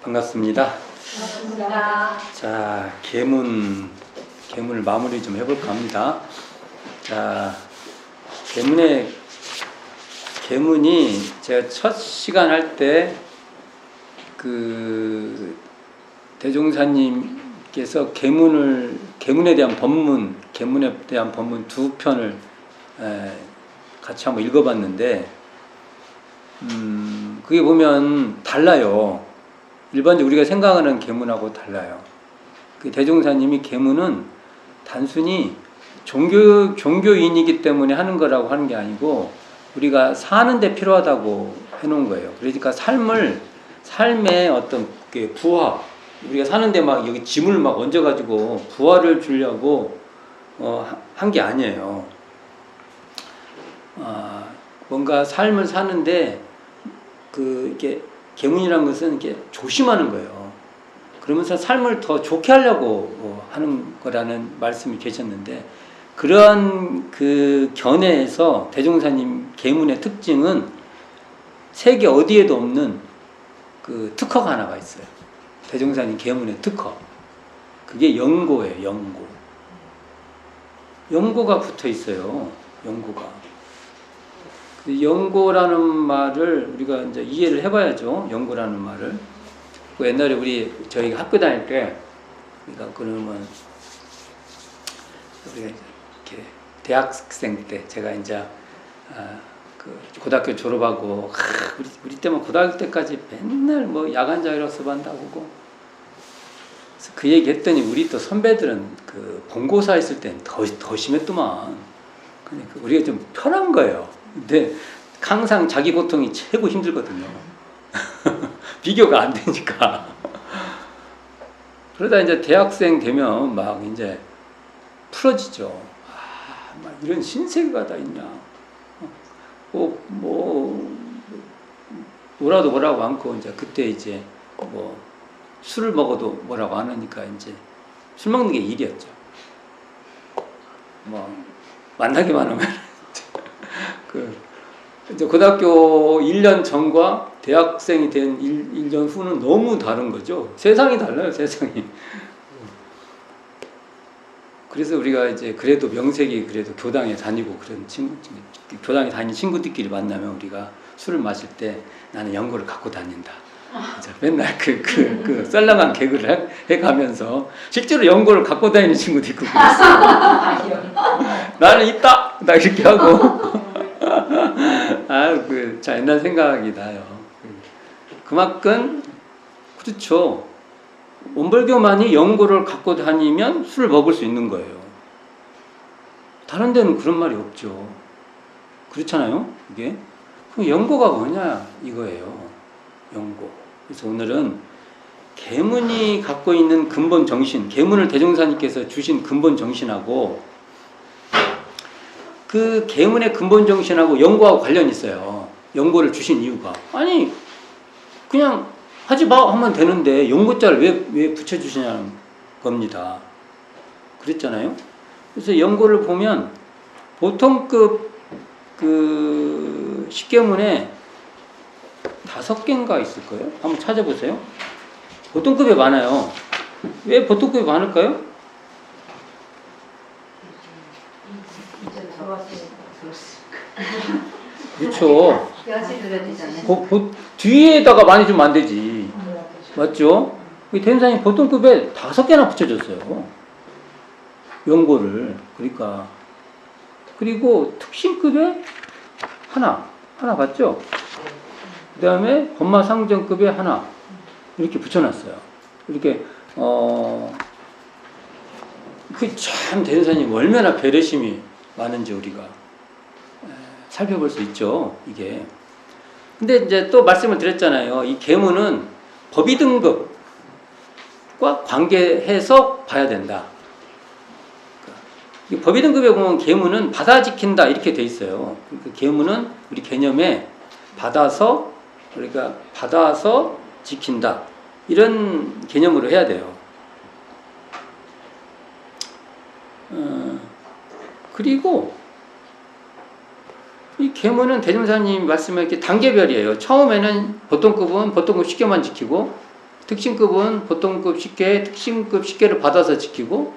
반갑습니다. 반갑습니다. 자, 계문을 마무리 좀 해볼까 합니다. 자, 계문이 제가 첫 시간 할 때 대종사님께서 계문에 대한 법문 두 편을 같이 한번 읽어봤는데, 그게 보면 달라요. 일반적으로 우리가 생각하는 계문하고 달라요. 그 대종사님이 계문은 단순히 종교인이기 때문에 하는 거라고 하는 게 아니고 우리가 사는데 필요하다고 해놓은 거예요. 그러니까 삶의 어떤 부화, 우리가 사는데 막 여기 짐을 막 얹어가지고 부화를 주려고 한 게 아니에요. 뭔가 삶을 사는데 이렇게 계문이라는 것은 이렇게 조심하는 거예요. 그러면서 삶을 더 좋게 하려고 하는 거라는 말씀이 계셨는데, 그러한 그 견해에서 대종사님 계문의 특징은 세계 어디에도 없는 그 특허가 하나가 있어요. 대종사님 계문의 특허. 그게 영고예요. 영고가 붙어 있어요. 영고라는 말을 우리가 이제 이해를 해봐야죠. 영고라는 말을. 옛날에 저희가 학교 다닐 때, 그러니까 그러면 우리가 이렇게 대학생 때, 제가 이제 고등학교 졸업하고 우리 때만 고등학교 때까지 맨날 뭐 야간 자율학습 한다고 하고, 그 얘기 했더니 우리 또 선배들은 그 본고사 했을 땐 더 심했더만. 그러니까 우리가 좀 편한 거예요. 근데 항상 자기 고통이 최고 힘들거든요. 비교가 안 되니까. 그러다 이제 대학생 되면 막 이제 풀어지죠. 막 이런 신세계가 다 있냐. 뭐라도 뭐라고 않고, 이제 그때 이제 술을 먹어도 뭐라고 안 하니까 이제 술 먹는 게 일이었죠. 만나기만 하면 이제 고등학교 1년 전과 대학생이 된 1년 후는 너무 다른 거죠. 세상이 달라요, 세상이. 그래서 우리가 이제 그래도 명색이 그래도 교당에 다니고 그런 교당에 다니는 친구들끼리 만나면 우리가 술을 마실 때 나는 연고를 갖고 다닌다. 맨날 썰렁한 개그를 해가면서 실제로 연고를 갖고 다니는 친구도 있고 그랬어요. 나는 있다! 나 이렇게 하고. 자, 옛날 생각이 나요. 그만큼, 그렇죠. 원불교만이 연고를 갖고 다니면 술을 먹을 수 있는 거예요. 다른 데는 그런 말이 없죠. 그렇잖아요, 이게. 그럼 연고가 뭐냐, 이거예요. 연고. 그래서 오늘은 계문이 갖고 있는 근본 정신, 계문을 대종사님께서 주신 근본 정신하고 그 계문의 근본 정신하고 연고하고 관련이 있어요. 연고를 주신 이유가. 아니, 그냥 하지 마 하면 되는데 연고자를 왜 붙여주시냐는 겁니다. 그랬잖아요. 그래서 연고를 보면 보통급 십계문에 5개인가 있을 거예요. 한번 찾아보세요. 보통급에 많아요. 왜 보통급에 많을까요? 그렇죠. 뒤에다가 많이 주면 안 되지. 맞죠? 대종사님 보통급에 5개나 붙여줬어요. 연고를. 그러니까. 그리고 특신급에 하나 봤죠? 그 다음에 법마상정급에 하나 이렇게 붙여놨어요. 이렇게 참 대종사님 얼마나 배려심이 많은지 우리가 살펴볼 수 있죠, 이게. 근데 이제 또 말씀을 드렸잖아요. 이 계문은 법의 등급과 관계해서 봐야 된다. 법의 등급에 보면 계문은 받아 지킨다 이렇게 돼 있어요. 그러니까 계문은 우리 개념에 받아서 지킨다 이런 개념으로 해야 돼요. 그리고 이 계문은 대종사님 말씀에 이렇게 단계별이에요. 처음에는 보통급은 보통급 10개만 지키고, 특신급은 보통급 식계, 특신급 식계를 받아서 지키고,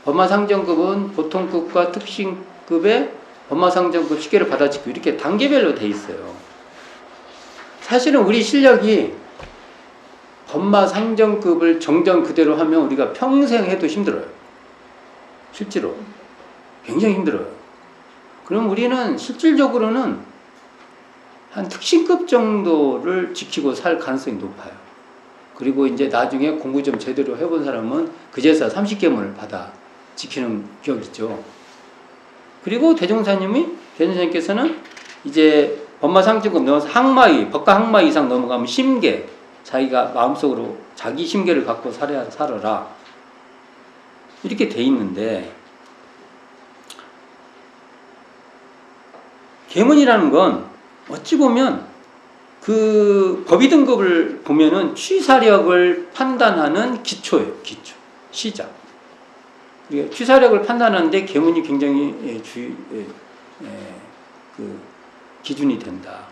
법마상정급은 보통급과 특신급의 법마상정급 식계를 받아 지키고, 이렇게 단계별로 돼 있어요. 사실은 우리 실력이 법마상정급을 정정 그대로 하면 우리가 평생 해도 힘들어요. 실제로 굉장히 힘들어요. 그럼 우리는 실질적으로는 한 특신급 정도를 지키고 살 가능성이 높아요. 그리고 이제 나중에 공부 좀 제대로 해본 사람은 그제서 30계문을 받아 지키는 격이죠. 그리고 대종사님께서는 이제 법마상정급 넘어서 항마위, 법과 항마위 이상 넘어가면 심계, 자기가 마음속으로 자기 심계를 갖고 살아라. 이렇게 돼 있는데, 계문이라는 건 어찌 보면 그 법의 등급을 보면은 취사력을 판단하는 기초예요. 기초. 시작. 취사력을 판단하는데 계문이 굉장히 그 기준이 된다.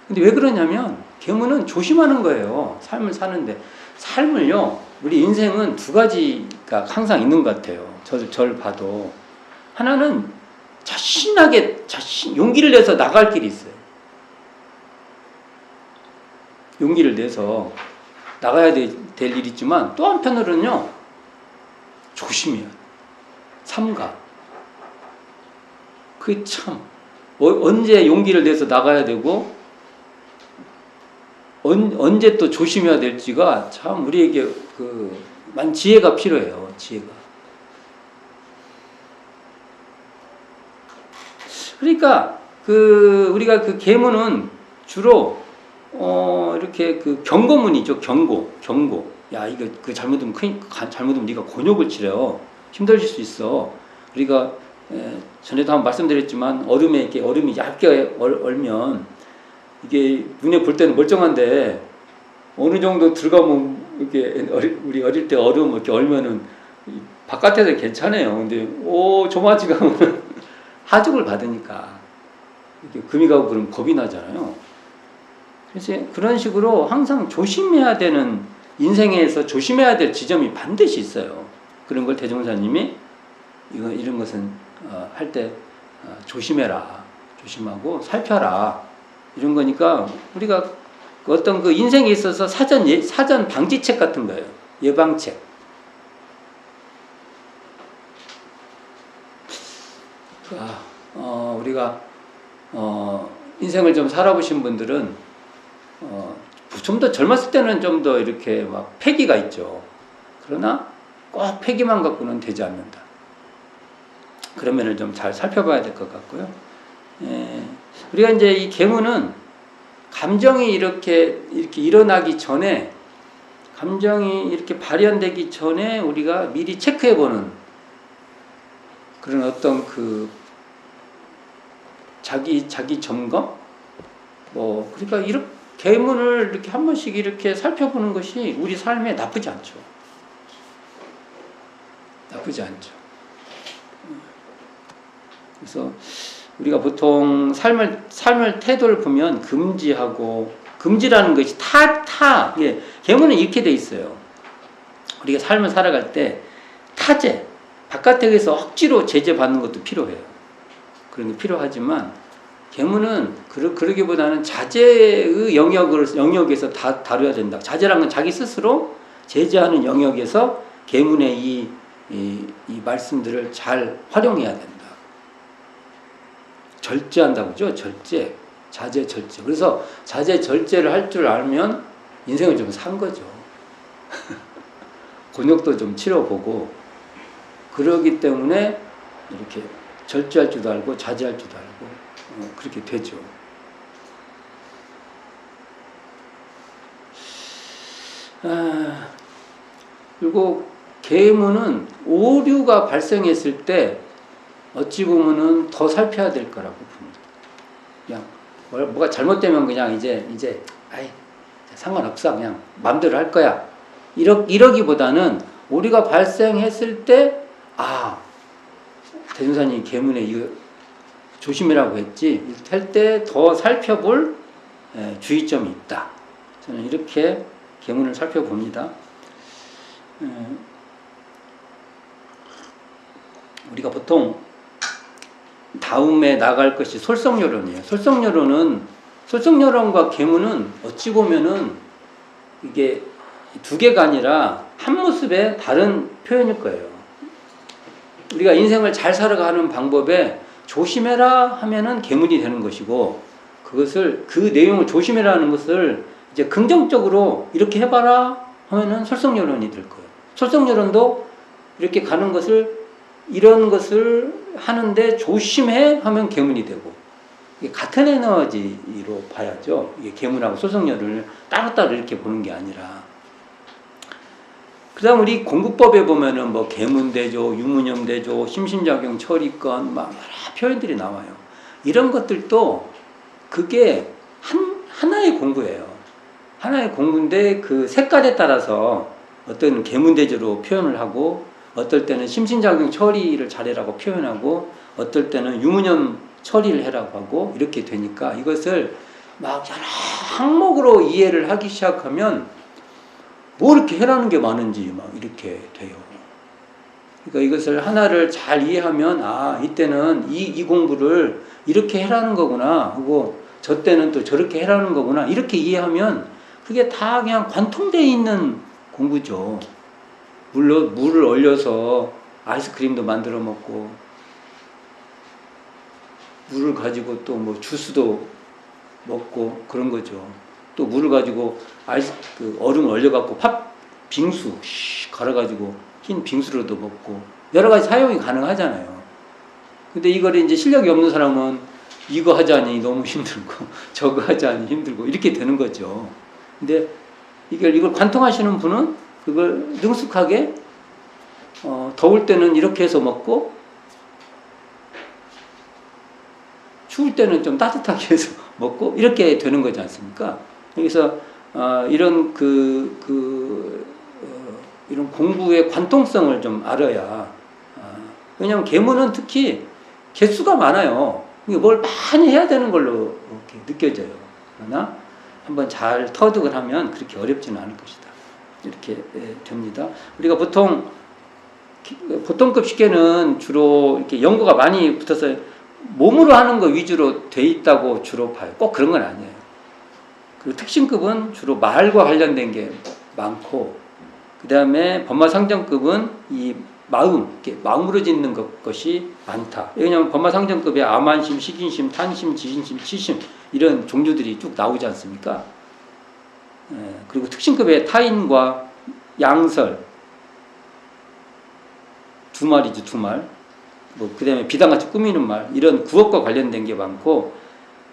근데 왜 그러냐면 계문은 조심하는 거예요. 삶을 사는데. 삶을요, 우리 인생은 두 가지가 항상 있는 것 같아요. 저를 봐도. 하나는 용기를 내서 나갈 길이 있어요. 용기를 내서 나가야 될 일이 있지만, 또 한편으로는요, 조심해야 돼요. 삼가. 그게 참, 언제 용기를 내서 나가야 되고, 언제 또 조심해야 될지가 참 우리에게 많은 지혜가 필요해요. 지혜가. 그러니까 우리가 그 계문은 주로 이렇게 경고문이죠. 경고. 야, 이거 잘못하면 잘못하면 네가 곤욕을 치려. 힘들어질 수 있어. 우리가 전에도 한번 말씀드렸지만 얼음이 얇게 얼면 이게 눈에 볼 때는 멀쩡한데 어느 정도 들어가면 이렇게 우리 어릴 때 얼음 이렇게 얼면은 바깥에서 괜찮아요. 근데 조마지가 하면 하죽을 받으니까 이렇게 금이 가고 그러면 겁이 나잖아요. 그래서 그런 식으로 항상 조심해야 되는, 인생에서 조심해야 될 지점이 반드시 있어요. 그런 걸 대종사님이 이런 것은 할 때 조심해라, 조심하고 살펴라, 이런 거니까 우리가 어떤 인생에 있어서 사전 방지책 같은 거예요. 예방책. 우리가 인생을 좀 살아보신 분들은 좀 더 젊었을 때는 좀 더 이렇게 막 패기가 있죠. 그러나 꼭 패기만 갖고는 되지 않는다. 그런 면을 좀 잘 살펴봐야 될 것 같고요. 우리가 이제 이 계문은 감정이 이렇게 일어나기 전에, 감정이 이렇게 발현되기 전에 우리가 미리 체크해보는 그런 어떤 자기 점검? 그러니까 이렇게 계문을 이렇게 한 번씩 이렇게 살펴보는 것이 우리 삶에 나쁘지 않죠. 나쁘지 않죠. 그래서 우리가 보통 삶을 태도를 보면 금지라는 것이 계문은 이렇게 돼 있어요. 우리가 삶을 살아갈 때 타제, 바깥에서 억지로 제재받는 것도 필요해요. 그런 게 필요하지만 계문은 그러기보다는 자제의 영역에서 다뤄야 된다. 자제라는 건 자기 스스로 제재하는 영역에서 계문의 이 말씀들을 잘 활용해야 된다. 절제한다고 그러죠. 절제. 자제, 절제. 그래서 자제, 절제를 할 줄 알면 인생을 좀 산 거죠. 곤욕도 좀 치러보고, 그러기 때문에 이렇게 절제할 줄도 알고 자제할 줄도 알고 그렇게 되죠. 그리고 계문은 오류가 발생했을 때 어찌 보면은 더 살펴야 될 거라고 봅니다. 그냥 뭐가 잘못되면 그냥 이제 상관없어, 그냥 마음대로 할 거야, 이러기보다는 오류가 발생했을 때 대종사님 계문에 이거 조심이라고 했지, 할 때 더 살펴볼 주의점이 있다. 저는 이렇게 계문을 살펴봅니다. 우리가 보통 다음에 나갈 것이 솔성요론이에요. 솔성요론과 계문은 어찌 보면은 이게 두 개가 아니라 한 모습의 다른 표현일 거예요. 우리가 인생을 잘 살아가는 방법에 조심해라 하면은 계문이 되는 것이고, 그 내용을 조심해라는 것을 이제 긍정적으로 이렇게 해봐라 하면은 솔성요론이 될 거예요. 솔성요론도 이렇게 가는 것을, 이런 것을 하는데 조심해 하면 계문이 되고, 이게 같은 에너지로 봐야죠. 이게 계문하고 솔성요론을 따로따로 이렇게 보는 게 아니라. 그 다음 우리 공부법에 보면은 뭐 계문대조, 유무념대조, 심신작용, 처리권, 막 여러 표현들이 나와요. 이런 것들도 그게 하나의 공부예요. 하나의 공부인데 그 색깔에 따라서 어떤 계문대조로 표현을 하고, 어떨 때는 심신작용 처리를 잘해라고 표현하고, 어떨 때는 유무념 처리를 해라고 하고, 이렇게 되니까 이것을 막 여러 항목으로 이해를 하기 시작하면 뭐 이렇게 해라는 게 많은지 막 이렇게 돼요. 그러니까 이것을 하나를 잘 이해하면, 아, 이때는 이 공부를 이렇게 해라는 거구나 하고, 저 때는 또 저렇게 해라는 거구나, 이렇게 이해하면 그게 다 그냥 관통되어 있는 공부죠. 물을 얼려서 아이스크림도 만들어 먹고, 물을 가지고 또 뭐 주스도 먹고 그런 거죠. 또 물을 가지고 얼음을 얼려갖고 빙수 갈아가지고 흰 빙수로도 먹고, 여러 가지 사용이 가능하잖아요. 근데 이걸 이제 실력이 없는 사람은 이거 하자니 너무 힘들고 저거 하자니 힘들고 이렇게 되는 거죠. 근데 이걸 관통하시는 분은 그걸 능숙하게 더울 때는 이렇게 해서 먹고, 추울 때는 좀 따뜻하게 해서 먹고, 이렇게 되는 거지 않습니까? 그래서 이런 이런 공부의 관통성을 좀 알아야. 왜냐하면 계문은 특히 개수가 많아요. 뭘 많이 해야 되는 걸로 이렇게 느껴져요. 그러나 한번 잘 터득을 하면 그렇게 어렵지는 않을 것이다. 이렇게 됩니다. 우리가 보통급 식계는 주로 이렇게 연고가 많이 붙어서 몸으로 하는 거 위주로 돼 있다고 주로 봐요. 꼭 그런 건 아니에요. 그리고 특신급은 주로 말과 관련된 게 많고, 그 다음에 법마상정급은 이 마음으로 짓는 것이 많다. 왜냐하면 법마상정급에 아만심, 식인심, 탄심, 지신심, 치심 이런 종류들이 쭉 나오지 않습니까? 그리고 특신급에 타인과 양설 두 말이죠, 두 말. 그 다음에 비단같이 꾸미는 말, 이런 구업과 관련된 게 많고,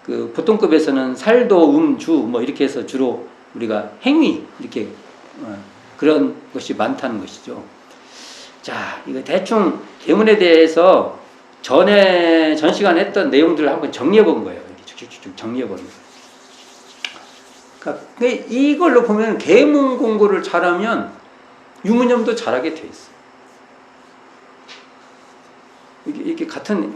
그 보통급에서는 살도, 주 뭐 이렇게 해서 주로 우리가 행위 이렇게 그런 것이 많다는 것이죠. 자, 이거 대충 계문에 대해서 전 시간에 했던 내용들을 한번 정리해 본 거예요. 이렇게 쭉쭉쭉 정리해 보는 거예요. 그러니까 이걸로 보면 계문 공부를 잘하면 유무념도 잘하게 돼 있어요. 이게 같은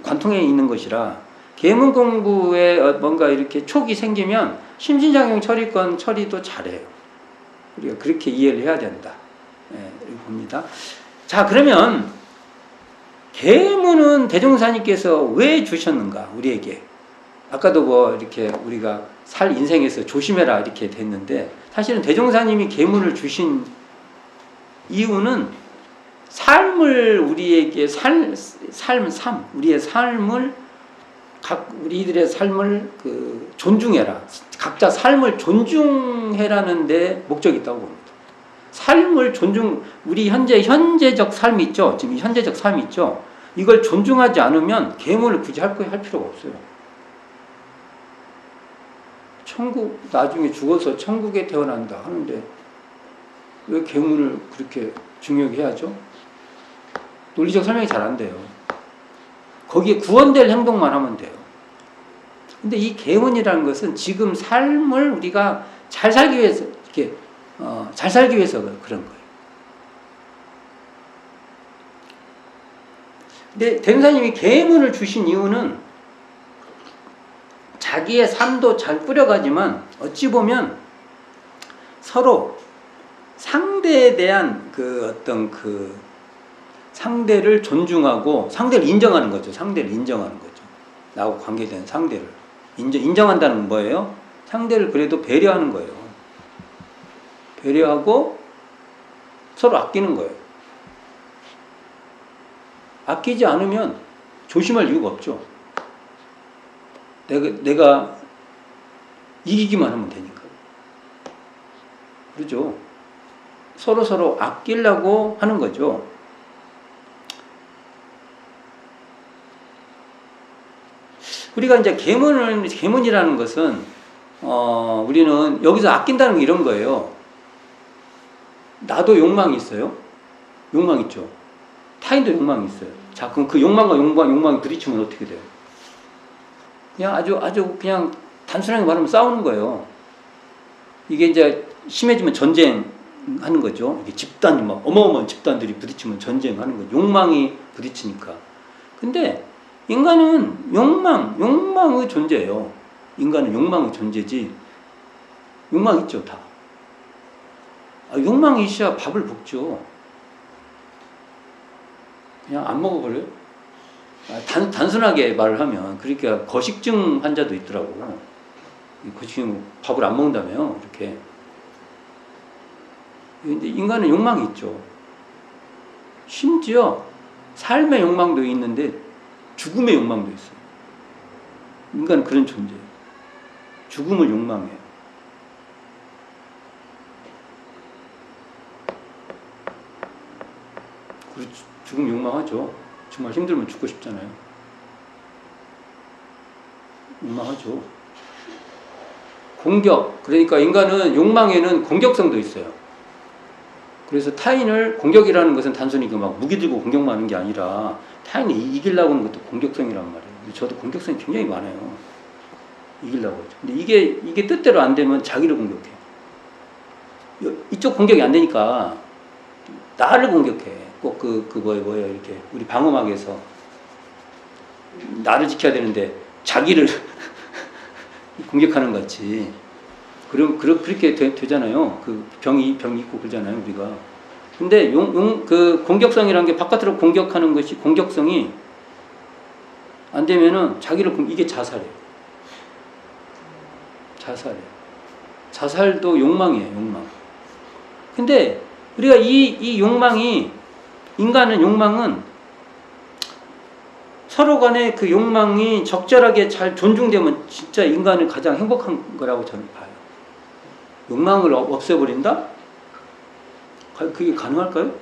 관통에 있는 것이라, 계문 공부에 뭔가 이렇게 촉이 생기면 심신작용 처리권 처리도 잘해요. 우리가 그렇게 이해를 해야 된다. 이렇게 봅니다. 자, 그러면 계문은 대종사님께서 왜 주셨는가, 우리에게? 아까도 뭐 이렇게 우리가 살 인생에서 조심해라 이렇게 됐는데, 사실은 대종사님이 계문을 주신 이유는 삶을 우리에게 우리의 삶을 우리들의 삶을 존중해라. 각자 삶을 존중해라는 데 목적이 있다고 봅니다. 삶을 우리 현재적 삶이 있죠. 지금 현재적 삶이 있죠. 이걸 존중하지 않으면 계문을 굳이 할 필요가 없어요. 나중에 죽어서 천국에 태어난다 하는데 왜 계문을 그렇게 중요하게 해야죠? 논리적 설명이 잘 안 돼요. 거기에 구원될 행동만 하면 돼요. 근데 이 계문이라는 것은 지금 삶을 우리가 잘 살기 위해서, 이렇게 잘 살기 위해서 그런 거예요. 근데 대종사님이 계문을 주신 이유는 자기의 삶도 잘 꾸려가지만 어찌 보면 서로 상대에 대한 그 어떤 그 상대를 존중하고 상대를 인정하는 거죠. 상대를 인정하는 거죠. 나하고 관계된 상대를 인정한다는 건 뭐예요? 상대를 그래도 배려하는 거예요. 배려하고 서로 아끼는 거예요. 아끼지 않으면 조심할 이유가 없죠. 내가 이기기만 하면 되니까. 그렇죠? 서로 아끼려고 하는 거죠. 우리가 이제 계문이라는 것은 우리는 여기서 아낀다는 게 이런 거예요. 나도 욕망이 있어요. 욕망 있죠. 타인도 욕망이 있어요. 자, 그럼 그 욕망과 욕망이 부딪히면 어떻게 돼요? 그냥 아주 그냥 단순하게 말하면 싸우는 거예요. 이게 이제 심해지면 전쟁하는 거죠. 이게 집단이 막 어마어마한 집단들이 부딪히면 전쟁하는 거죠. 욕망이 부딪히니까. 근데 인간은 욕망의 존재예요. 인간은 욕망의 존재지. 욕망 있죠, 다. 욕망이 있어야 밥을 볶죠. 그냥 안 먹어버려요? 단순하게 말을 하면, 그러니까 거식증 환자도 있더라고. 거식증 밥을 안 먹는다며, 이렇게. 근데 인간은 욕망이 있죠. 심지어 삶의 욕망도 있는데 죽음의 욕망도 있어요. 인간은 그런 존재예요. 죽음을 욕망해요. 죽음 욕망하죠. 정말 힘들면 죽고 싶잖아요. 욕망하죠. 공격. 그러니까 인간은 욕망에는 공격성도 있어요. 그래서 타인을 공격이라는 것은 단순히 그 막 무기 들고 공격만 하는 게 아니라 타인이 이기려고 하는 것도 공격성이란 말이에요. 저도 공격성이 굉장히 많아요. 이기려고 하죠. 근데 이게 뜻대로 안 되면 자기를 공격해. 이쪽 공격이 안 되니까 나를 공격해. 꼭 뭐예요, 이렇게. 우리 방어막에서 나를 지켜야 되는데 자기를 공격하는 것 같이. 그렇게 되잖아요. 그 병이 있고 그러잖아요, 우리가. 근데 그 공격성이라는 게 바깥으로 공격하는 것이 공격성이 안 되면은 이게 자살이에요. 자살도 욕망이에요, 욕망. 근데 우리가 이 인간은 욕망은 서로 간에 그 욕망이 적절하게 잘 존중되면 진짜 인간은 가장 행복한 거라고 저는 봐요. 욕망을 없애버린다? 그게 가능할까요?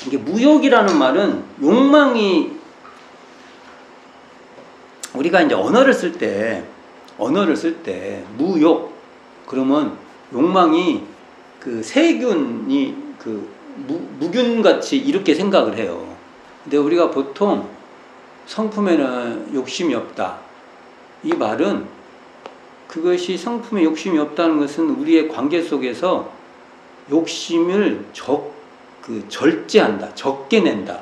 이게 무욕이라는 말은 욕망이 우리가 이제 언어를 쓸 때 무욕 그러면 욕망이 그 세균이 그 무균같이 이렇게 생각을 해요. 근데 우리가 보통 성품에는 욕심이 없다. 이 말은 그것이 성품에 욕심이 없다는 것은 우리의 관계 속에서 욕심을 절제한다. 적게 낸다.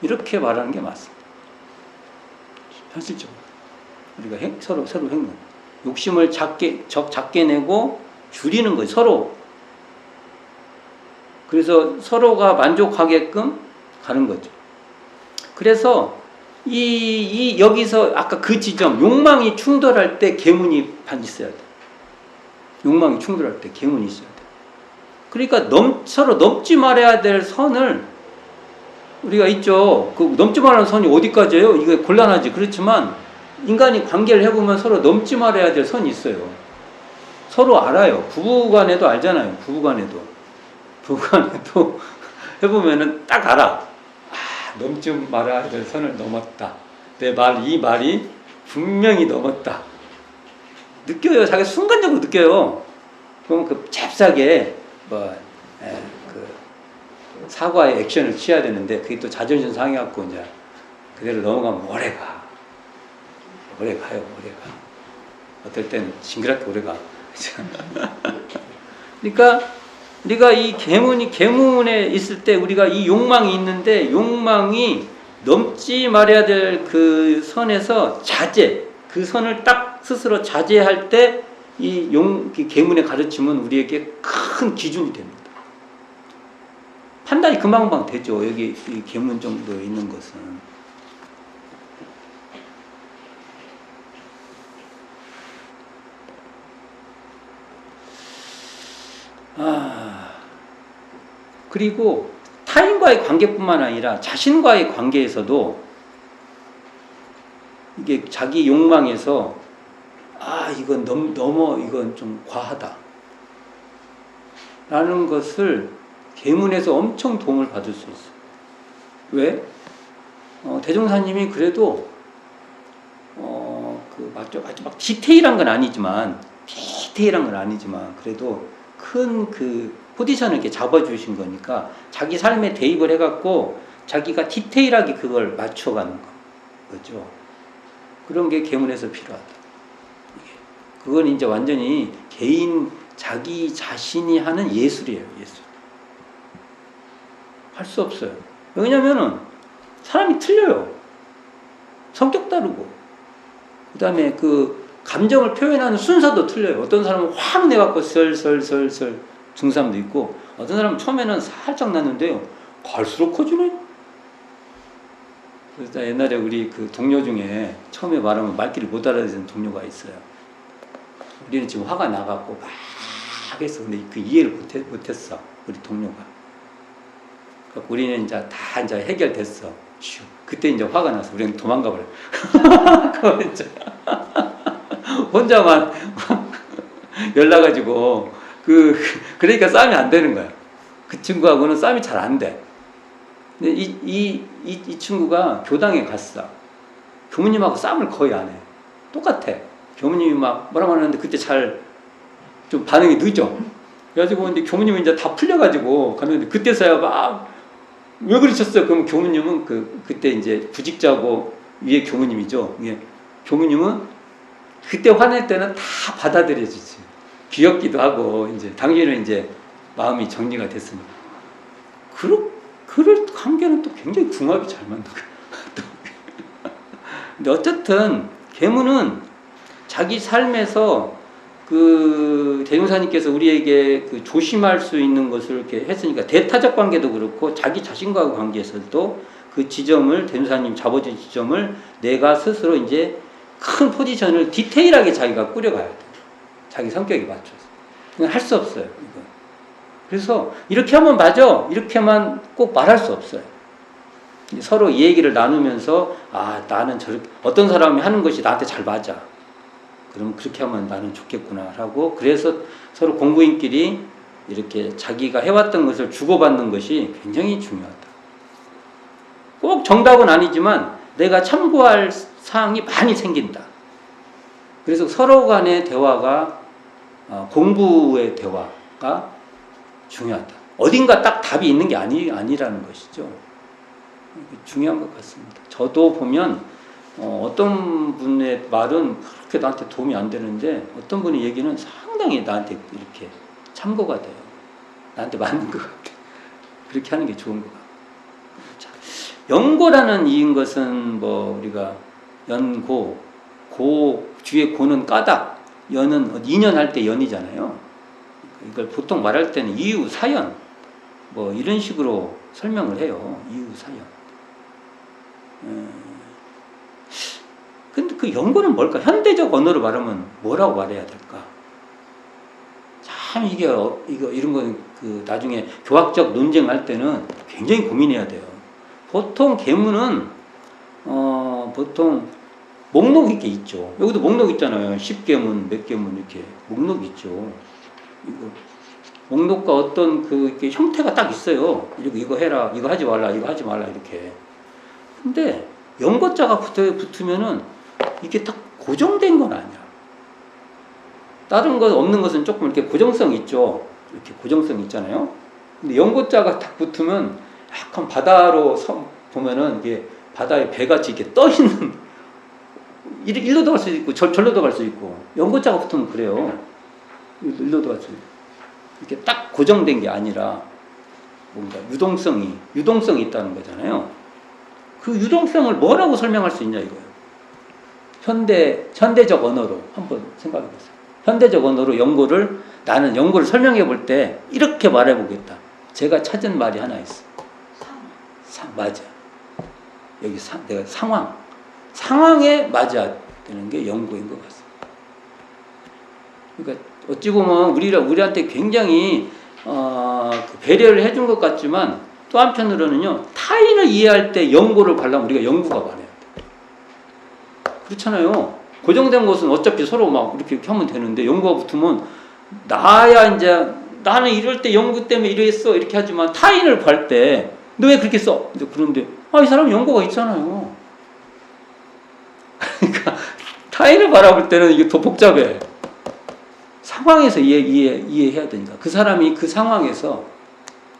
이렇게 말하는 게 맞습니다. 현실적으로. 우리가 서로 행동. 욕심을 작게 내고 줄이는 거죠. 서로. 그래서 서로가 만족하게끔 가는 거죠. 그래서 여기서 아까 그 지점, 욕망이 충돌할 때 계문이 반드시 있어야 돼. 욕망이 충돌할 때 계문이 있어야 돼. 그러니까 서로 넘지 말아야 될 선을 우리가 있죠. 그 넘지 말아야 할 선이 어디까지예요? 이게 곤란하지. 그렇지만 인간이 관계를 해보면 서로 넘지 말아야 될 선이 있어요. 서로 알아요. 부부간에도 알잖아요. 부부간에도 해보면은 딱 알아. 넘지 말아야 될 선을 넘었다. 이 말이 분명히 넘었다. 느껴요. 자기가 순간적으로 느껴요. 그럼 그 잽싸게 사과의 액션을 취해야 되는데 그게 또 자존심 상해갖고 이제 그대로 넘어가면 오래 가요. 어떨 땐 징그럽게 오래 가. 그러니까 우리가 이 계문에 있을 때 우리가 이 욕망이 있는데 욕망이 넘지 말아야 될 그 선에서 그 선을 딱 스스로 자제할 때 이 계문의 가르침은 우리에게 큰 기준이 됩니다. 판단이 금방금방 되죠. 여기 이 계문 정도에 있는 것은. 그리고 타인과의 관계뿐만 아니라 자신과의 관계에서도 이게 자기 욕망에서 이건 이건 좀 과하다 라는 것을 계문에서 엄청 도움을 받을 수 있어요. 왜? 대종사님이 그래도 아주 막 디테일한 건 아니지만 그래도 큰 포지션을 이렇게 잡아주신 거니까 자기 삶에 대입을 해갖고 자기가 디테일하게 그걸 맞춰가는 거죠. 그런 게 계문에서 필요하다. 그건 이제 완전히 개인 자기 자신이 하는 예술이에요. 예술. 할 수 없어요. 왜냐면은 사람이 틀려요. 성격 다르고 그 다음에 감정을 표현하는 순서도 틀려요. 어떤 사람은 확 내갖고 설설설설 준 사람도 있고, 어떤 사람은 처음에는 살짝 났는데요 갈수록 커지네. 그래서 옛날에 우리 동료 중에 처음에 말하면 말귀를 못 알아듣는 동료가 있어요. 우리는 지금 화가 나갖고 막 했어. 근데 이해를 못했어. 우리 동료가. 그러니까 우리는 이제 다 해결됐어. 그때 이제 화가 나서 우리는 도망가 버려. 혼자만 연락가지고 그러니까 싸움이 안 되는 거야. 그 친구하고는 싸움이 잘 안 돼. 근데 이 친구가 교당에 갔어. 교무님하고 싸움을 거의 안 해. 똑같아. 교무님이 막 뭐라고 하는데 그때 좀 반응이 늦어. 그래가지고 이제 교무님이 이제 다 풀려가지고 가는데 그때서야 막 왜 그러셨어요? 그럼 교무님은 그때 이제 부직자고 위에 교무님이죠. 교무님은 그때 화낼 때는 다 받아들여주지. 귀엽기도 하고 이제 당신은 이제 마음이 정리가 됐으니까. 그럴 관계는 또 굉장히 궁합이 잘 맞는 거야. 근데 어쨌든 계문은 자기 삶에서 대종사님께서 우리에게 조심할 수 있는 것을 이렇게 했으니까 대타적 관계도 그렇고 자기 자신과의 관계에서도 그 지점을 대종사님 잡아준 지점을 내가 스스로 이제 큰 포지션을 디테일하게 자기가 꾸려가야 돼. 자기 성격에 맞춰서. 그건 할 수 없어요. 이건. 그래서 이렇게 하면 맞아. 이렇게만 꼭 말할 수 없어요. 서로 이 얘기를 나누면서 나는 저렇게 어떤 사람이 하는 것이 나한테 잘 맞아. 그럼 그렇게 하면 나는 좋겠구나 라고, 그래서 서로 공부인끼리 이렇게 자기가 해왔던 것을 주고받는 것이 굉장히 중요하다. 꼭 정답은 아니지만 내가 참고할 사항이 많이 생긴다. 그래서 서로 간의 대화가 공부의 대화가 중요하다. 어딘가 딱 답이 있는 게 아니라는 것이죠. 중요한 것 같습니다. 저도 보면 어떤 분의 말은 그렇게 나한테 도움이 안 되는데 어떤 분의 얘기는 상당히 나한테 이렇게 참고가 돼요. 나한테 맞는 것 같아요. 그렇게 하는 게 좋은 것 같아요. 연고라는 이인 것은 우리가 연고, 뒤에 고는 까닭, 연은 인연할 때 연이잖아요. 이걸 보통 말할 때는 이유, 사연 이런 식으로 설명을 해요. 이유, 사연. 근데 그 연고는 뭘까? 현대적 언어로 말하면 뭐라고 말해야 될까? 참 이런 건 나중에 교학적 논쟁할 때는 굉장히 고민해야 돼요. 보통 계문은 보통 목록 이렇게 있죠. 여기도 목록 있잖아요. 10계문, 몇 계문 이렇게 목록 있죠. 목록과 어떤 이렇게 형태가 딱 있어요. 이거 해라, 이거 하지 말라, 이거 하지 말라 이렇게. 근데 연고자가 붙으면은 이게 딱 고정된 건 아니야. 다른 것 없는 것은 조금 이렇게 고정성 있죠. 이렇게 고정성 있잖아요. 근데 연고자가 딱 붙으면 약간 바다로 보면은 이게 바다에 배같이 이렇게 떠 있는, 일로도 갈 수 있고 절로도 갈 수 있고. 연고자가 붙으면 그래요. 일로도 갈 수 있고. 이렇게 딱 고정된 게 아니라 뭔가 유동성이 있다는 거잖아요. 그 유동성을 뭐라고 설명할 수 있냐 이거예요. 현대적 언어로 한번 생각해 보세요. 현대적 언어로 연고를, 나는 연고를 설명해 볼 때 이렇게 말해 보겠다. 제가 찾은 말이 하나 있어. 맞아. 여기 내가 상황에 맞아야 되는 게 연고인 것 같습니다. 그러니까 어찌 보면 우리한테 굉장히 배려를 해준 것 같지만, 또 한편으로는요, 타인을 이해할 때 연고를 가려면 우리가 연구가 많아야 돼. 그렇잖아요. 고정된 것은 어차피 서로 막 이렇게 하면 되는데, 연구가 붙으면 나야 이제 나는 이럴 때 연구 때문에 이랬어 이렇게 하지만, 타인을 구할 때 너 왜 그렇게 써? 그런데 이 사람은 연고가 있잖아요. 그러니까 타인을 바라볼 때는 이게 더 복잡해. 상황에서 이해해야 되니까. 그 사람이 그 상황에서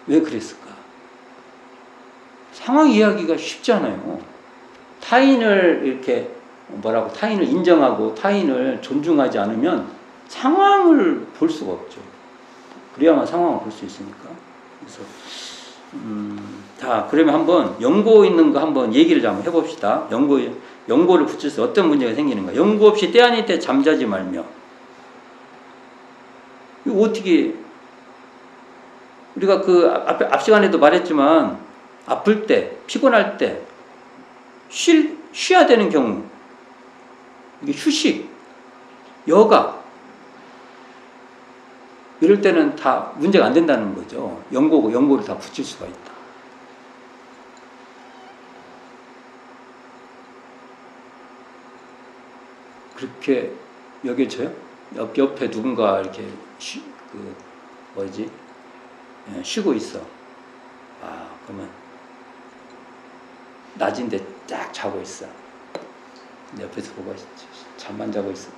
왜 그랬을까? 상황 이해하기가 쉽지 않아요. 타인을 이렇게 타인을 인정하고 타인을 존중하지 않으면 상황을 볼 수가 없죠. 그래야만 상황을 볼 수 있으니까. 그래서 자, 그러면 한번 연고 있는 거 한번 얘기를 한번 해봅시다. 연고를 붙일 때 어떤 문제가 생기는가? 연고 없이 때 아닐 때 잠자지 말며. 이거 어떻게, 우리가 그 앞 시간에도 말했지만, 아플 때, 피곤할 때, 쉬어야 되는 경우, 이게 휴식, 여가, 이럴 때는 다 문제가 안 된다는 거죠. 연고를 다 붙일 수가 있다. 그렇게 여겨져요? 옆에 누군가 이렇게 쉬고 있어. 그러면 낮인데 딱 자고 있어. 근데 옆에서 보고 잠만 자고 있어.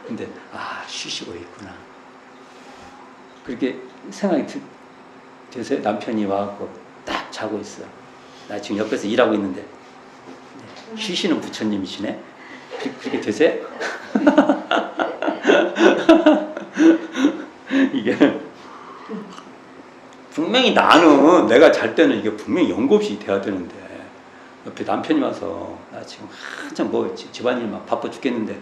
근데 쉬시고 있구나. 그렇게 생각이 드세요? 남편이 와갖고 딱 자고 있어. 나 지금 옆에서 일하고 있는데 쉬시는 부처님이시네. 그렇게 되세요? 이게 분명히 나는 내가 잘 때는 이게 분명히 연고 없이 돼야 되는데, 옆에 남편이 와서 나 지금 한참 집안일 막 바빠 죽겠는데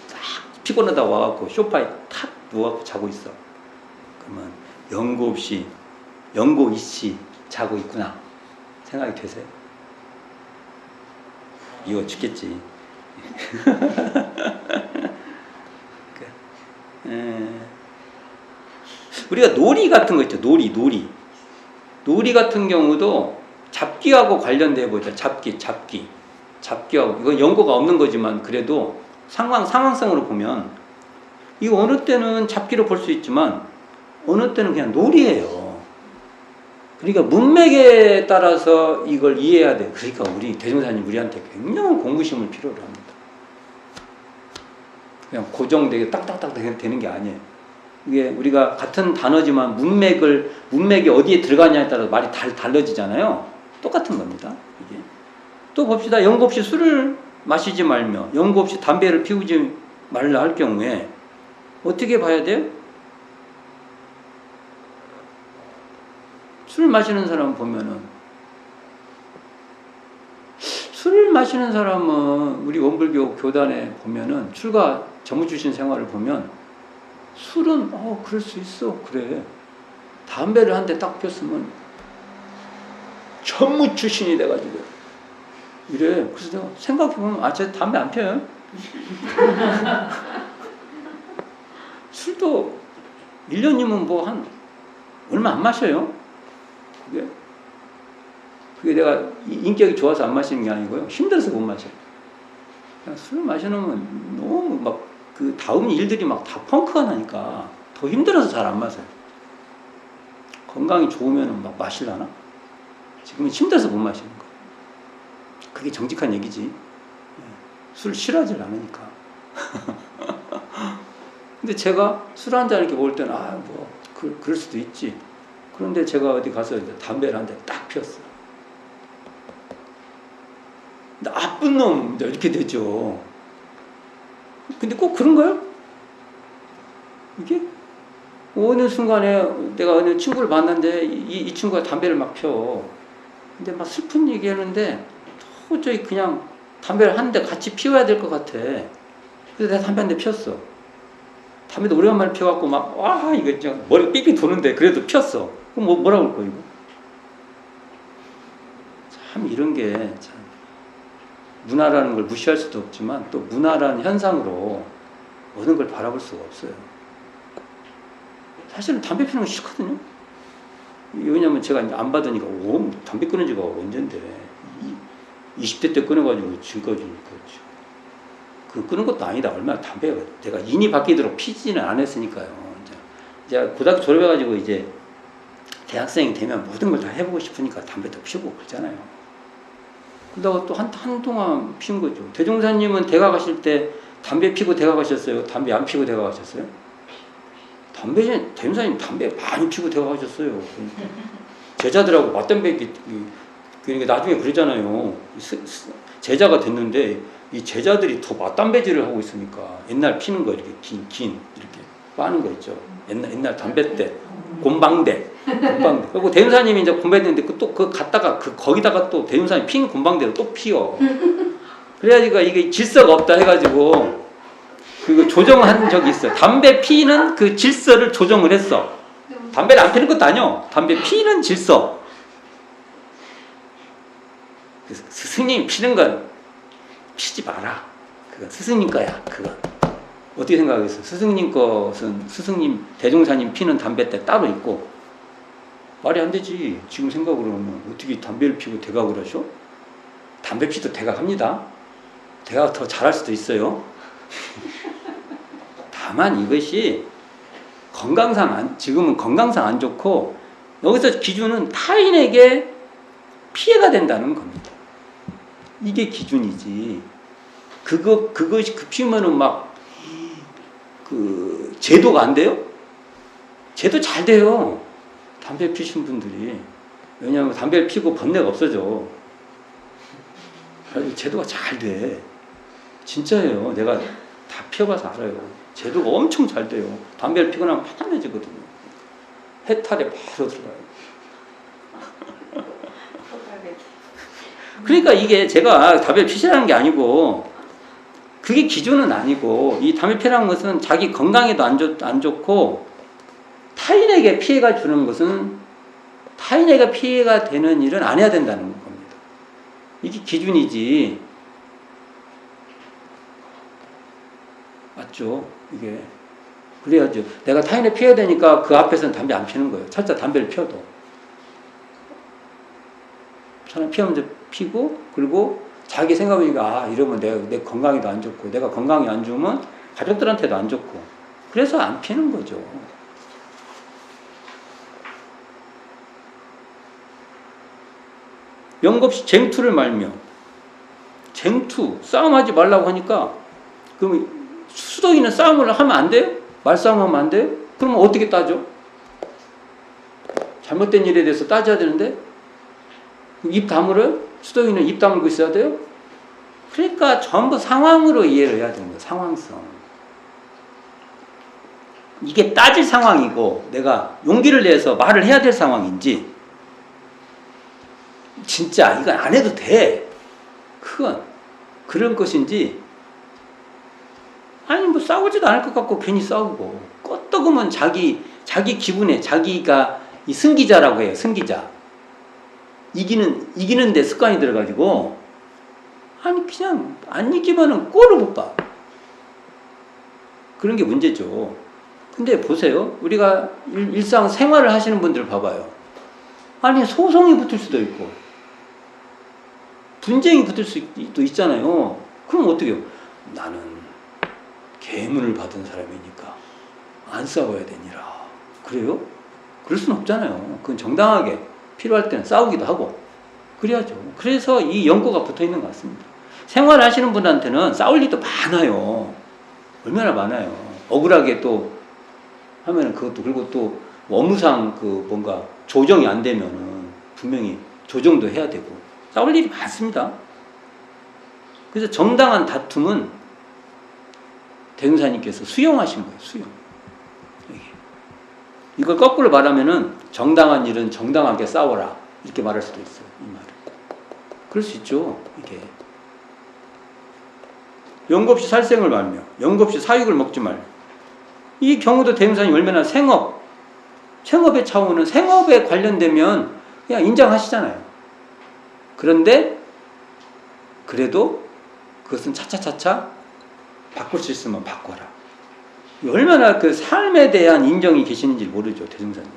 딱 피곤하다 와갖고 소파에 탁 누워갖고 자고 있어. 그러면 연고 없이 자고 있구나 생각이 되세요? 이거 죽겠지. 우리가 놀이 같은 거 있죠. 놀이 같은 경우도 잡기하고 관련돼 보자. 잡기하고, 이건 연고가 없는 거지만 그래도 상황성으로 보면 이거 어느 때는 잡기로 볼 수 있지만 어느 때는 그냥 놀이예요. 그러니까 문맥에 따라서 이걸 이해해야 돼. 그러니까 우리 대종사님 우리한테 굉장한 공부심을 필요로 합니다. 그냥 고정되게 딱딱딱 되는 게 아니에요. 이게 우리가 같은 단어지만 문맥이 어디에 들어가냐에 따라서 말이 달라지잖아요. 똑같은 겁니다. 이게. 또 봅시다. 연고 없이 술을 마시지 말며 연고 없이 담배를 피우지 말라 할 경우에 어떻게 봐야 돼요? 술 마시는 사람 보면은, 술을 마시는 사람은 우리 원불교 교단에 보면은 출가 전무출신 생활을 보면 술은 그럴 수 있어. 그래. 담배를 한 대 딱 폈으면 전무출신이 돼가지고 이래. 그래서 내가 생각해보면 쟤 담배 안 펴요. 술도 1년이면 뭐 얼마 안 마셔요. 그게 내가 인격이 좋아서 안 마시는 게 아니고요. 힘들어서 못 마셔요. 그냥 술 마셔놓으면 너무 막 그 다음 일들이 막 다 펑크가 나니까 더 힘들어서 잘 안 마셔요. 건강이 좋으면 막 마실라나? 지금은 힘들어서 못 마시는 거예요. 그게 정직한 얘기지. 술 싫어하지 않으니까. 근데 제가 술 한 잔 이렇게 먹을 때는 그럴 수도 있지. 그런데 제가 어디 가서 이제 담배를 한 대 딱 피웠어. 나쁜 놈 이렇게 되죠. 근데 꼭 그런가요? 이게 어느 순간에 내가 어느 친구를 봤는데 이 친구가 담배를 막 펴. 근데 막 슬픈 얘기하는데 도저히 그냥 담배를 한 대 같이 피워야 될 것 같아. 그래서 내가 담배 한 대 피웠어. 담배도 오래간만에 피워갖고 막, 와, 이거 진짜 머리가 삑삑 도는데 그래도 피웠어. 그럼 뭐라고 할 거야, 이거? 참 이런 게 참 문화라는 걸 무시할 수도 없지만 또 문화라는 현상으로 모든 걸 바라볼 수가 없어요. 사실은 담배 피우는 거 싫거든요. 왜냐면 제가 안 받으니까, 담배 끊은 지가 언젠데. 20대 때 끊어가지고 지금까지 끊은 것도 아니다. 얼마나 담배가 내가 인이 바뀌도록 피지는 않았으니까요. 이제 고등학교 졸업해가지고 이제 대학생이 되면 모든 걸 다 해보고 싶으니까 담배도 피우고 그러잖아요. 그러다가 또 한동안 피운 거죠. 대종사님은 대가 가실 때 담배 피고 대가 가셨어요? 담배 안 피고 대가 가셨어요? 대종사님 담배 많이 피고 대가 가셨어요. 제자들하고 맞담배, 그러니까 나중에 그러잖아요. 제자가 됐는데 이 제자들이 더 맞담배질을 하고 있으니까 옛날 피는 거 이렇게 긴 이렇게 빠는 거 있죠. 옛날 담배 때 곰방대. 그리고 대윤사님이 이제 곰방대인데 그 갔다가 거기다가 또 대윤사님 핀 곰방대로 또 피워. 그래가지고 이게 질서가 없다 해가지고 그거 조정한 적이 있어요. 담배 피는 그 질서를 조정을 했어. 담배를 안 피는 것도 아니요. 담배 피는 질서. 스승님이 피는 건 피지 마라. 그건 스승님 거야. 그건 어떻게 생각하겠어? 스승님 것은 스승님 대종사님 피는 담배 때 따로 있고 말이 안 되지. 지금 생각으로 하면 어떻게 담배를 피고 대각을 하셔? 담배 피도 대각합니다. 대각 더 잘할 수도 있어요. 다만 이것이 지금은 건강상 안 좋고 여기서 기준은 타인에게 피해가 된다는 겁니다. 이게 기준이지. 그것이 피우면은 제도가 안 돼요? 제도 잘 돼요. 담배 피신 분들이. 왜냐하면 담배를 피고 번뇌가 없어져. 제도가 잘 돼. 진짜예요. 내가 다 피워봐서 알아요. 제도가 엄청 잘 돼요. 담배를 피고 나면 편안해지거든요. 해탈에 바로 들어가요. 그러니까 이게 제가 담배를 피시라는 게 아니고 그게 기준은 아니고 이 담배 피라는 것은 자기 건강에도 안 좋고 타인에게 피해가 주는 것은 타인에게 피해가 되는 일은 안 해야 된다는 겁니다. 이게 기준이지. 맞죠? 이게 그래야죠. 내가 타인에 피해야 되니까 그 앞에서는 담배 안 피는 거예요. 설사 담배를 피워도 사람 피하면 피고 그리고 자기 생각해보니까 이러면 내 건강에도 안 좋고 내가 건강이 안 좋으면 가족들한테도 안 좋고 그래서 안 피는 거죠. 영겁시 쟁투를 말며 싸움하지 말라고 하니까 그럼 수덕이는 싸움을 하면 안 돼요? 말싸움하면 안 돼요? 그러면 어떻게 따져? 잘못된 일에 대해서 따져야 되는데 입 다물어요? 수덕이는 입 다물고 있어야 돼요? 그러니까 전부 상황으로 이해를 해야 되는 거예요. 상황성. 이게 따질 상황이고 내가 용기를 내서 말을 해야 될 상황인지 진짜 이건 안 해도 돼. 그런 것인지 아니 싸우지도 않을 것 같고 괜히 싸우고 껐떡으면 자기 기분에 자기가 이 승기자라고 해요. 승기자. 이기는 데 습관이 들어가지고 아니 그냥 안 이기면은 꼴을 못 봐. 그런 게 문제죠. 근데 보세요. 우리가 일상 생활을 하시는 분들 봐봐요. 아니 소송이 붙을 수도 있고 분쟁이 붙을 수도 있잖아요. 그럼 어떻게 해요? 나는 계문을 받은 사람이니까 안 싸워야 되니라. 그래요? 그럴 수는 없잖아요. 그건 정당하게 필요할 때는 싸우기도 하고 그래야죠. 그래서 이 연고가 붙어있는 것 같습니다. 생활하시는 분한테는 싸울 일도 많아요. 얼마나 많아요. 억울하게 또 하면은 그것도 그리고 또 업무상 뭔가 조정이 안 되면은 분명히 조정도 해야 되고 싸울 일이 많습니다. 그래서 정당한 다툼은 대흥사님께서 수용하신 거예요. 수용. 이걸 거꾸로 말하면은 정당한 일은 정당하게 싸워라 이렇게 말할 수도 있어요. 이 말을. 그럴 수 있죠. 이게 영겁시 살생을 말며 영겁시 사육을 먹지 말며 이 경우도 대명사님 얼마나 생업의 차원은 생업에 관련되면 그냥 인정하시잖아요. 그런데 그래도 그것은 차차차차 바꿀 수 있으면 바꿔라. 얼마나 그 삶에 대한 인정이 계시는지 모르죠, 대종사님.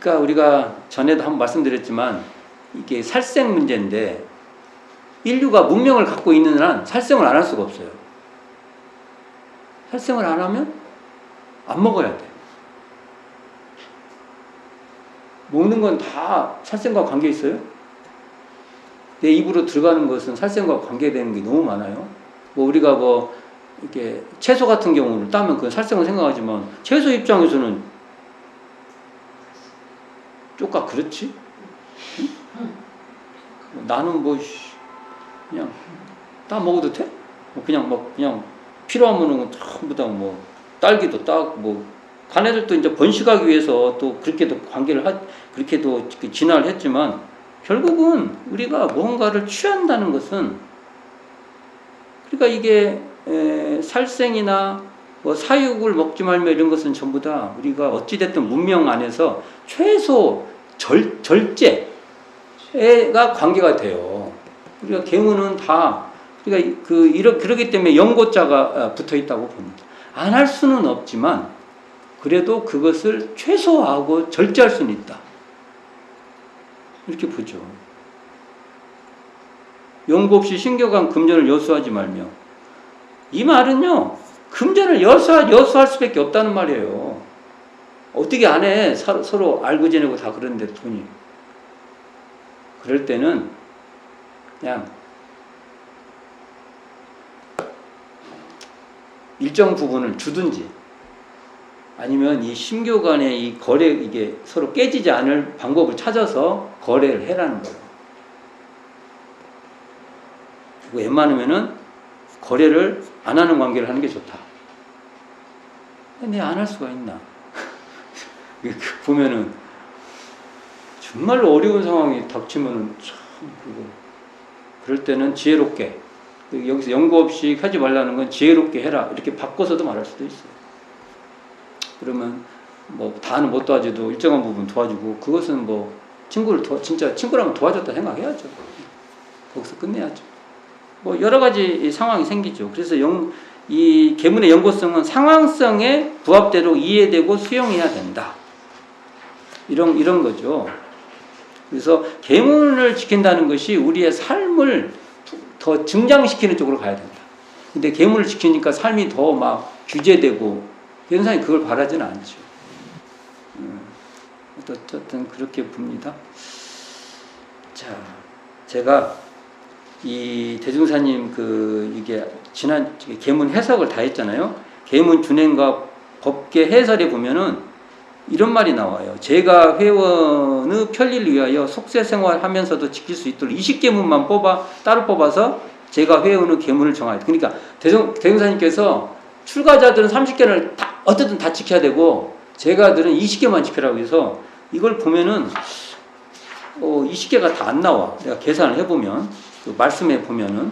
그러니까 우리가 전에도 한번 말씀드렸지만 이게 살생 문제인데 인류가 문명을 갖고 있는 한 살생을 안 할 수가 없어요. 살생을 안 하면 안 먹어야 돼. 먹는 건 다 살생과 관계 있어요? 내 입으로 들어가는 것은 살생과 관계되는 게 너무 많아요. 뭐 우리가 뭐 이렇게 채소 같은 경우를 따면 그건 살생을 생각하지만 채소 입장에서는 쪼까 그렇지? 응? 나는 뭐 그냥 따 먹어도 돼? 그냥 필요하면은 전부 다 뭐 딸기도 따고 뭐 가네들도 이제 번식하기 위해서 또 그렇게도 그렇게도 진화를 했지만 결국은 우리가 뭔가를 취한다는 것은 그러니까 이게 살생이나 뭐 사육을 먹지 말며 이런 것은 전부 다 우리가 어찌됐든 문명 안에서 최소 절제가 관계가 돼요. 우리가 계문은 다 그러니까 그러기 때문에 연고자가 붙어 있다고 봅니다. 안 할 수는 없지만 그래도 그것을 최소화하고 절제할 수는 있다. 이렇게 보죠. 연고 없이 신교간 금전을 여수하지 말며. 이 말은요, 금전을 여수할 수밖에 없다는 말이에요. 어떻게 안 해? 서로 알고 지내고 다 그런데 돈이. 그럴 때는 그냥 일정 부분을 주든지 아니면 이 신교 간의 이 거래, 이게 서로 깨지지 않을 방법을 찾아서 거래를 해라는 거예요. 웬만하면은 거래를 안 하는 관계를 하는 게 좋다. 근데 안 할 수가 있나? 보면은 정말로 어려운 상황이 닥치면은 참 그럴 때는 지혜롭게 여기서 연고 없이 하지 말라는 건 지혜롭게 해라 이렇게 바꿔서도 말할 수도 있어요. 그러면 뭐 다는 못 도와줘도 일정한 부분 도와주고 그것은 뭐 진짜 친구라면 도와줬다 생각해야죠. 거기서 끝내야죠. 뭐 여러 가지 상황이 생기죠. 그래서 이 계문의 연고성은 상황성에 부합대로 이해되고 수용해야 된다. 이런 거죠. 그래서 계문을 지킨다는 것이 우리의 삶을 더 증장시키는 쪽으로 가야 된다. 근데 계문을 지키니까 삶이 더 막 규제되고 현상이 그걸 바라지는 않죠. 어쨌든 그렇게 봅니다. 자, 제가 이 대중사님 이게 지난 계문 해석을 다 했잖아요. 계문 준행과 법계 해설에 보면은 이런 말이 나와요. 제가 회원의 편리를 위하여 속세 생활하면서도 지킬 수 있도록 20계문만 따로 뽑아서 제가 회원의 계문을 정하여. 그러니까 대중사님께서 출가자들은 30개를 어쨌든 다 지켜야 되고 제가들은 20개만 지키라고 해서 이걸 보면은 20개가 다 안 나와. 내가 계산을 해보면 그 말씀해 보면은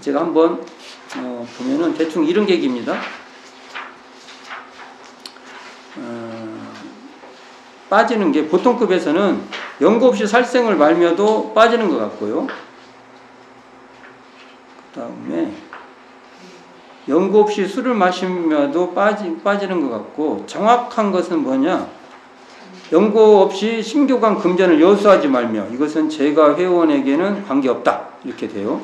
제가 한번 보면은 대충 이런 계기입니다. 빠지는 게 보통급에서는 연고 없이 살생을 말며도 빠지는 것 같고요. 그 다음에 연고 없이 술을 마시며도 빠지는 것 같고 정확한 것은 뭐냐? 연고 없이 신교관 금전을 여수하지 말며 이것은 제가 회원에게는 관계없다. 이렇게 돼요.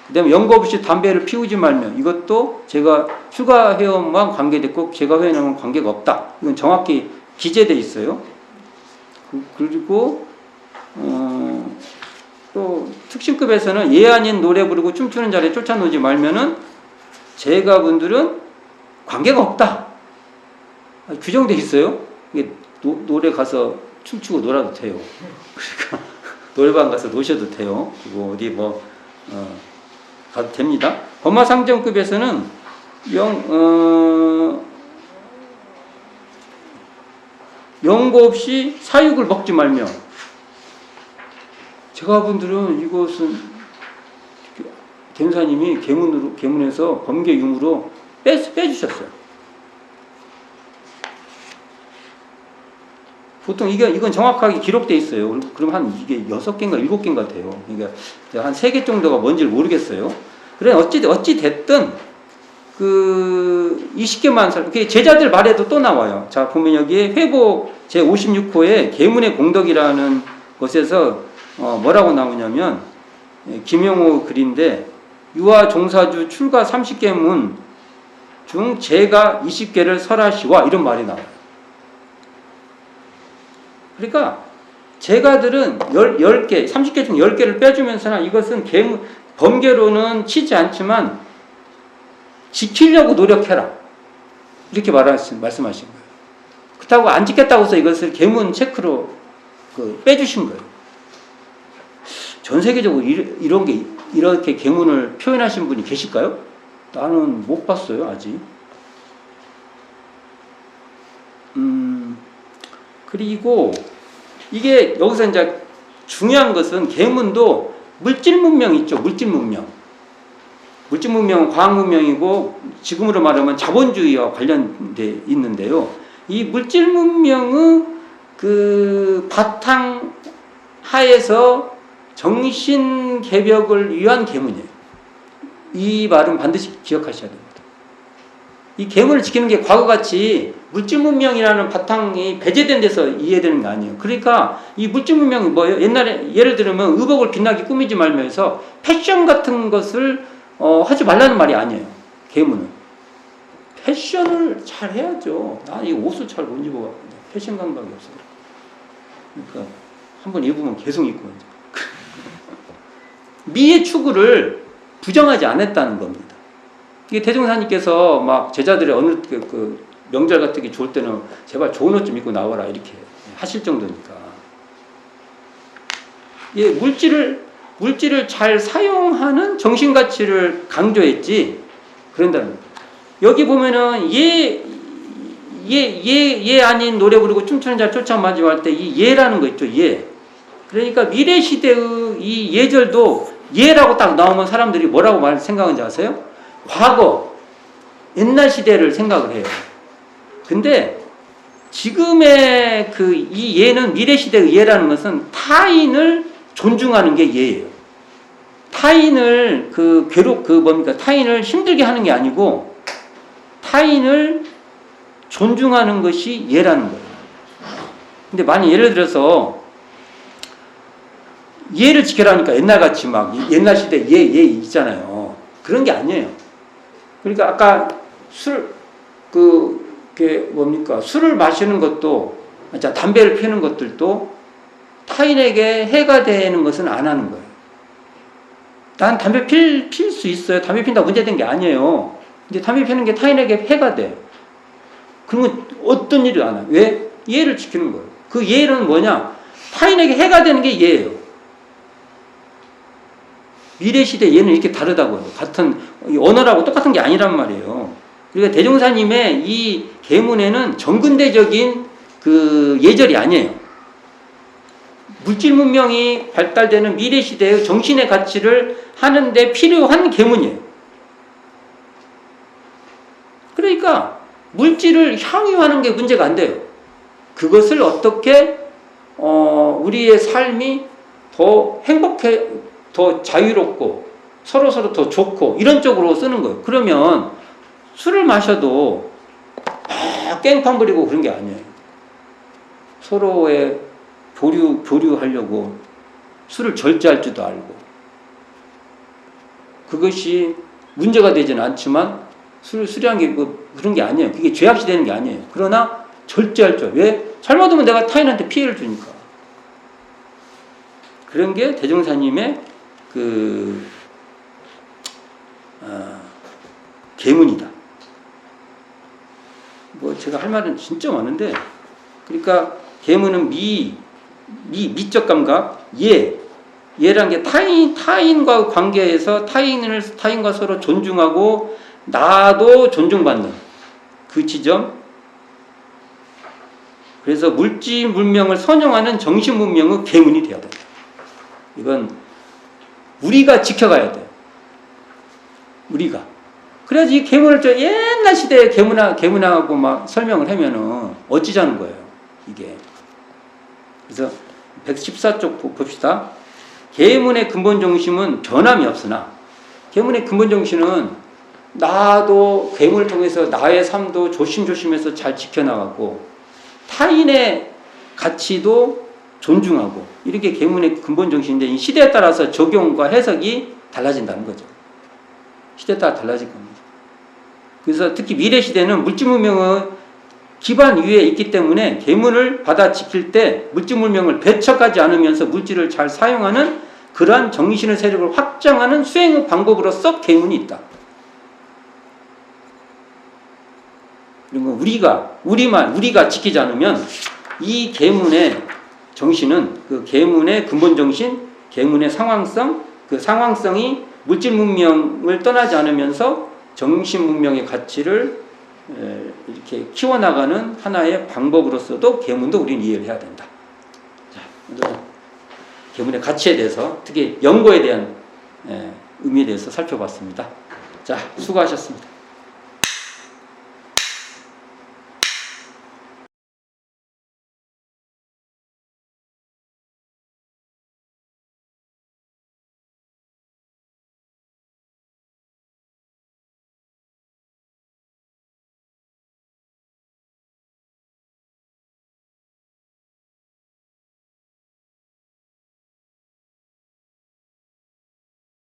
그 다음에 연고 없이 담배를 피우지 말며 이것도 제가 휴가 회원만 관계됐고 제가 회원에게는 관계가 없다. 이건 정확히 기재되어 있어요. 그리고 또 특신급에서는 예 아닌 노래 부르고 춤추는 자리에 쫓아놓지 말면은 제가 분들은 관계가 없다. 규정되어 있어요. 이게 노래 가서 춤추고 놀아도 돼요. 그러니까 노래방 가서 노셔도 돼요. 그리고 어디 가도 됩니다. 법마상정급에서는 연고 없이 사육을 먹지 말며 제가 분들은 이것은 대종사님이 계문에서 범계 유무로 빼주셨어요. 보통 이건 정확하게 기록돼 있어요. 그럼 한 이게 6개인가 7개인가 돼요. 그러니까 한 3개 정도가 뭔지를 모르겠어요. 그래 어찌 됐든 그 20개만 제자들 말에도 또 나와요. 자 보면 여기에 회보 제 56호에 계문의 공덕이라는 것에서 뭐라고 나오냐면 김영호 글인데 유아 종사주 출가 30계문 중 제가 20개를 설하시와 이런 말이 나와요. 그러니까 제가들은 10개, 30개 중 10개를 빼주면서나 이것은 범계로는 치지 않지만 지키려고 노력해라. 이렇게 말씀하신 거예요. 그렇다고 안 지켰다고 해서 이것을 계문 체크로 빼주신 거예요. 전 세계적으로 이렇게 계문을 표현하신 분이 계실까요? 나는 못 봤어요, 아직. 그리고 이게 여기서 이제 중요한 것은 계문도 물질 문명 있죠. 물질 문명. 물질 문명은 과학 문명이고 지금으로 말하면 자본주의와 관련돼 있는데요. 이 물질 문명의 그 바탕 하에서 정신 개벽을 위한 계문이에요. 이 말은 반드시 기억하셔야 됩니다. 이 계문을 지키는 게 과거같이 물질 문명이라는 바탕이 배제된 데서 이해되는 게 아니에요. 그러니까 이 물질 문명이 뭐예요? 옛날에 예를 들면 의복을 빛나게 꾸미지 말면서 패션 같은 것을 하지 말라는 말이 아니에요. 계문은 패션을 잘 해야죠. 나 이 옷을 잘 못 입어갖고 패션 감각이 없어요. 그러니까 한번 입으면 계속 입고 이제 미의 추구를 부정하지 않았다는 겁니다. 이게 대종사님께서 막 제자들의 어느 그 명절 같은 게 좋을 때는 제발 좋은 옷 좀 입고 나와라 이렇게 하실 정도니까. 예, 물질을 잘 사용하는 정신 가치를 강조했지. 그런다는 거예요. 여기 보면은 예 아닌 노래 부르고 춤추는 자 쫓아 마지막 할 때 이 예라는 거 있죠. 예. 그러니까 미래 시대의 이 예절도 예라고 딱 나오면 사람들이 뭐라고 생각하는지 아세요? 과거, 옛날 시대를 생각을 해요. 근데 지금의 이 예는 미래 시대의 예라는 것은 타인을 존중하는 게 예예요. 타인을 타인을 힘들게 하는 게 아니고 타인을 존중하는 것이 예라는 거예요. 근데 만약 예를 들어서 예를 지켜라니까 옛날같이 막 옛날 시대 예 있잖아요. 그런 게 아니에요. 그러니까 아까 술을 마시는 것도, 담배를 피우는 것들도 타인에게 해가 되는 것은 안 하는 거예요. 난 담배 필 수 있어요. 담배 핀다고 문제된 게 아니에요. 근데 담배 피우는 게 타인에게 해가 돼. 그러면 어떤 일을 안 해요. 왜? 예를 지키는 거예요. 그 예는 뭐냐? 타인에게 해가 되는 게 예예요. 미래시대 예는 이렇게 다르다고요. 같은 언어라고 똑같은 게 아니란 말이에요. 그러니까 대종사님의 이 계문에는 정근대적인 그 예절이 아니에요. 물질 문명이 발달되는 미래시대의 정신의 가치를 하는데 필요한 계문이에요. 그러니까 물질을 향유하는 게 문제가 안 돼요. 그것을 어떻게 우리의 삶이 더 행복해, 더 자유롭고 서로 더 좋고 이런 쪽으로 쓰는 거예요. 그러면 술을 마셔도 막 깽판 부리고 그런 게 아니에요. 서로의 교류하려고 술을 절제할 줄도 알고 그것이 문제가 되지는 않지만 술이란 게 그런 게 아니에요. 그게 죄악시 되는 게 아니에요. 그러나 절제할 줄. 왜? 잘못하면 내가 타인한테 피해를 주니까. 그런 게 대종사님의 계문이다. 제가 할 말은 진짜 많은데, 그러니까 계문은 미적 감각, 예란 게 타인과 관계에서 타인과 서로 존중하고 나도 존중받는 그 지점. 그래서 물질 문명을 선용하는 정신 문명의 계문이 되어야 돼요. 이건 우리가 지켜가야 돼요. 우리가. 그래야지 이 계문을 저 옛날 시대에 계문하고 막 설명을 하면은 어찌자는 거예요, 이게. 그래서 114쪽 봅시다. 계문의 근본 정신은 변함이 없으나, 계문의 근본 정신은 나도 계문을 통해서 나의 삶도 조심조심해서 잘 지켜나가고, 타인의 가치도 존중하고, 이렇게 계문의 근본 정신인데, 이 시대에 따라서 적용과 해석이 달라진다는 거죠. 시대에 따라 달라질 겁니다. 그래서 특히 미래 시대는 물질 문명의 기반 위에 있기 때문에 계문을 받아 지킬 때 물질 문명을 배척하지 않으면서 물질을 잘 사용하는 그러한 정신의 세력을 확장하는 수행의 방법으로서 계문이 있다. 그리고 우리가 지키지 않으면 이 계문의 정신은 그 계문의 근본 정신, 계문의 상황성, 그 상황성이 물질 문명을 떠나지 않으면서 정신 문명의 가치를 이렇게 키워나가는 하나의 방법으로서도 계문도 우리는 이해를 해야 된다. 자, 오늘은 계문의 가치에 대해서, 특히 연고에 대한 의미에 대해서 살펴봤습니다. 자, 수고하셨습니다.